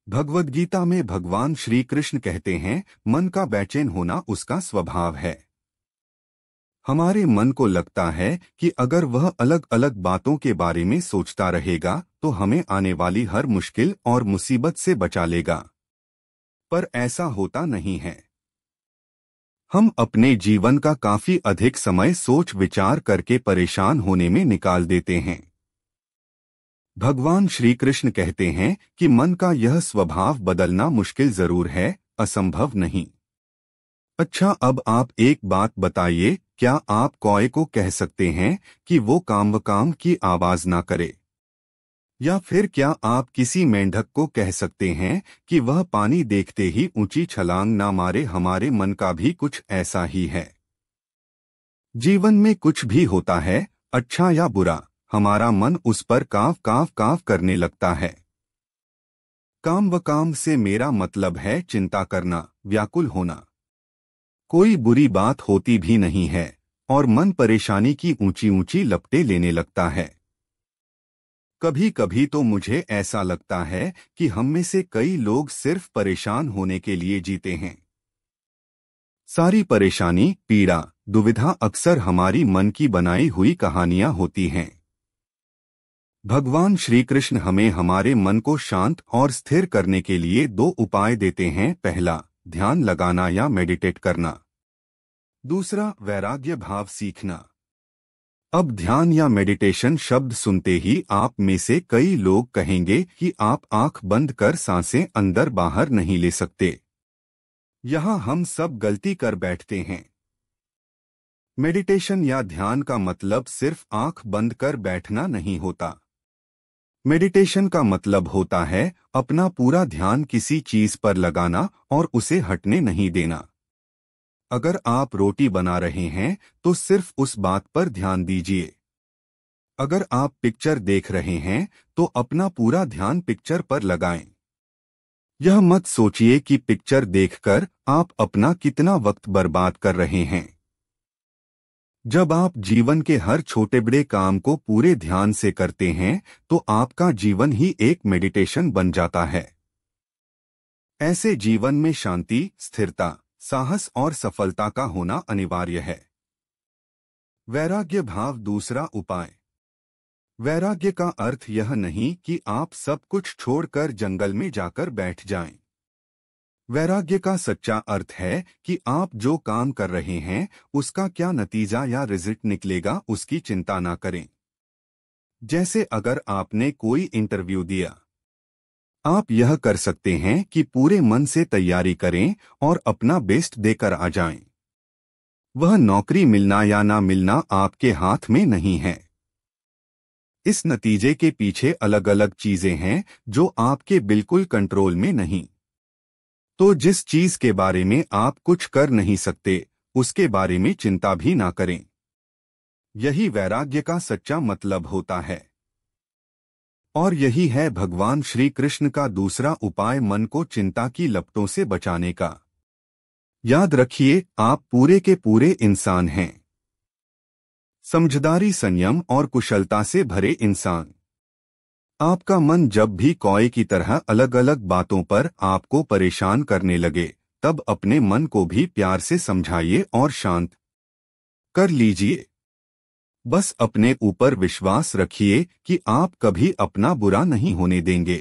भगवद गीता में भगवान श्री कृष्ण कहते हैं, मन का बेचैन होना उसका स्वभाव है। हमारे मन को लगता है कि अगर वह अलग अलग बातों के बारे में सोचता रहेगा तो हमें आने वाली हर मुश्किल और मुसीबत से बचा लेगा। पर ऐसा होता नहीं है। हम अपने जीवन का काफी अधिक समय सोच विचार करके परेशान होने में निकाल देते हैं। भगवान श्री कृष्ण कहते हैं कि मन का यह स्वभाव बदलना मुश्किल जरूर है, असंभव नहीं। अच्छा, अब आप एक बात बताइए, क्या आप कौए को कह सकते हैं कि वो काम की आवाज ना करे? या फिर क्या आप किसी मेंढक को कह सकते हैं कि वह पानी देखते ही ऊंची छलांग ना मारे? हमारे मन का भी कुछ ऐसा ही है। जीवन में कुछ भी होता है, अच्छा या बुरा, हमारा मन उस पर काव करने लगता है। काम से मेरा मतलब है चिंता करना, व्याकुल होना। कोई बुरी बात होती भी नहीं है और मन परेशानी की ऊंची ऊंची लपटें लेने लगता है। कभी कभी तो मुझे ऐसा लगता है कि हम में से कई लोग सिर्फ परेशान होने के लिए जीते हैं। सारी परेशानी, पीड़ा, दुविधा अक्सर हमारी मन की बनाई हुई कहानियां होती हैं। भगवान श्री कृष्ण हमें हमारे मन को शांत और स्थिर करने के लिए दो उपाय देते हैं। पहला, ध्यान लगाना या मेडिटेट करना। दूसरा, वैराग्य भाव सीखना। अब ध्यान या मेडिटेशन शब्द सुनते ही आप में से कई लोग कहेंगे कि आप आंख बंद कर सांसें अंदर बाहर नहीं ले सकते। यहाँ हम सब गलती कर बैठते हैं। मेडिटेशन या ध्यान का मतलब सिर्फ आंख बंद कर बैठना नहीं होता। मेडिटेशन का मतलब होता है अपना पूरा ध्यान किसी चीज पर लगाना और उसे हटने नहीं देना। अगर आप रोटी बना रहे हैं तो सिर्फ उस बात पर ध्यान दीजिए। अगर आप पिक्चर देख रहे हैं तो अपना पूरा ध्यान पिक्चर पर लगाएं। यह मत सोचिए कि पिक्चर देखकर आप अपना कितना वक्त बर्बाद कर रहे हैं। जब आप जीवन के हर छोटे बड़े काम को पूरे ध्यान से करते हैं तो आपका जीवन ही एक मेडिटेशन बन जाता है। ऐसे जीवन में शांति, स्थिरता, साहस और सफलता का होना अनिवार्य है। वैराग्य भाव दूसरा उपाय। वैराग्य का अर्थ यह नहीं कि आप सब कुछ छोड़कर जंगल में जाकर बैठ जाएं। वैराग्य का सच्चा अर्थ है कि आप जो काम कर रहे हैं उसका क्या नतीजा या रिजल्ट निकलेगा उसकी चिंता ना करें। जैसे अगर आपने कोई इंटरव्यू दिया, आप यह कर सकते हैं कि पूरे मन से तैयारी करें और अपना बेस्ट देकर आ जाएं। वह नौकरी मिलना या ना मिलना आपके हाथ में नहीं है। इस नतीजे के पीछे अलग अलग चीजें हैं जो आपके बिल्कुल कंट्रोल में नहीं। तो जिस चीज के बारे में आप कुछ कर नहीं सकते उसके बारे में चिंता भी ना करें। यही वैराग्य का सच्चा मतलब होता है। और यही है भगवान श्री कृष्ण का दूसरा उपाय, मन को चिंता की लपटों से बचाने का। याद रखिए, आप पूरे के पूरे इंसान हैं। समझदारी, संयम और कुशलता से भरे इंसान। आपका मन जब भी कौए की तरह अलग अलग बातों पर आपको परेशान करने लगे तब अपने मन को भी प्यार से समझाइए और शांत कर लीजिए। बस अपने ऊपर विश्वास रखिए कि आप कभी अपना बुरा नहीं होने देंगे।